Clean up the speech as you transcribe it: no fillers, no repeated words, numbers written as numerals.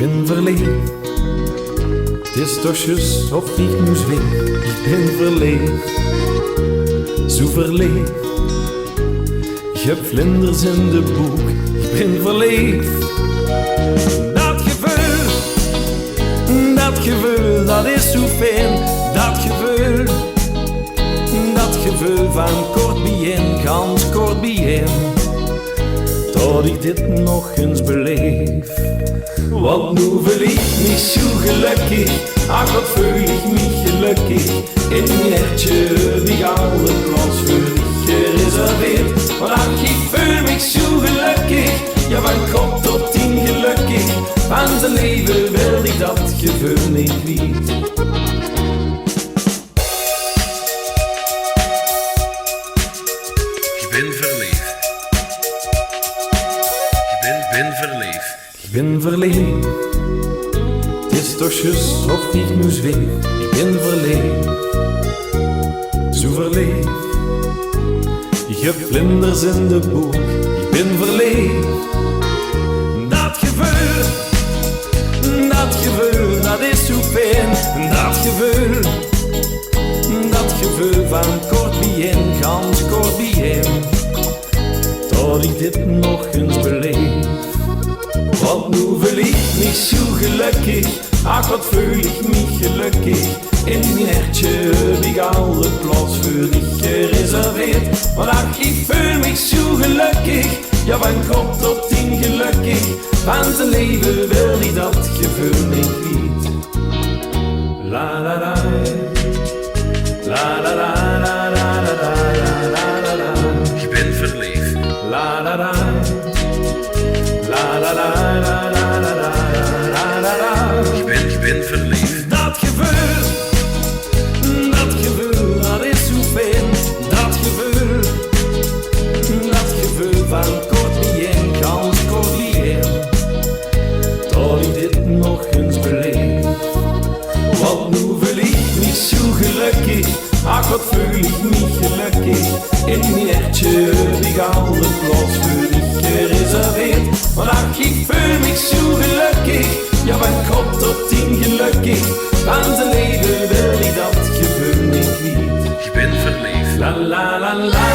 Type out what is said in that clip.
ben verleefd. Het is toch juist of ik nu zweef. Ik ben verleefd, zo verleefd. Je hebt vlinders in de boek. Ik ben verleefd. Dat gevoel, dat is zo fijn. Dat gevoel van kort bijeen, gans kort bijeen. Tot ik dit nog eens beleef. Want nu voel ik me zo gelukkig. Ach, wat voel ik me gelukkig. In mijn hertje die alle plaats voor ik gereserveerd. Want ach, ik voel me zo gelukkig. Ja, van kop tot 10 gelukkig. Van zijn leven wil ik dat gevoel niet kwijt. Ik ben verleefd. Ik ben verleefd. Ik ben verleefd. Het is toch juist of ik nu zweef. Ik ben verleefd, zo verleefd. Je hebt vlinders in de boek. Ik ben verleefd. Dat gevoel, dat is zo fijn. Dat gevoel van kort bijeen, gans kort bijeen. Tot ik dit nog eens beleef. Want nu voel ik me zo gelukkig. Ach, wat voel ik me gelukkig. In mijn hertje heb ik alle plaats voor ik gereserveerd. Want ach, ik voel me zo gelukkig. Ja, van kop tot 10 gelukkig. Van zijn leven wil ik dat gevoel niet kwijt. La la la, la la la la la la la la. Ik ben verleefd. La la la, la la la la la la la la. Ik ben verleefd. Dat gevoel, dat is zo fijn. Dat gevoel van kort bijeen, gans kort bijeen. Tot ik dit nog eens beleef. Want nu voel ik me zo gelukkig. Ach, wat voel ik me gelukkig. In mijn hertje heb ik alle plaats voor ik gereserveerd. Want ach, ik voel me zo gelukkig. Ja, van kop tot 10 gelukkig. Van zijn leven wil ik dat gevoel niet kwijt. Ik ben verleefd. La la la la.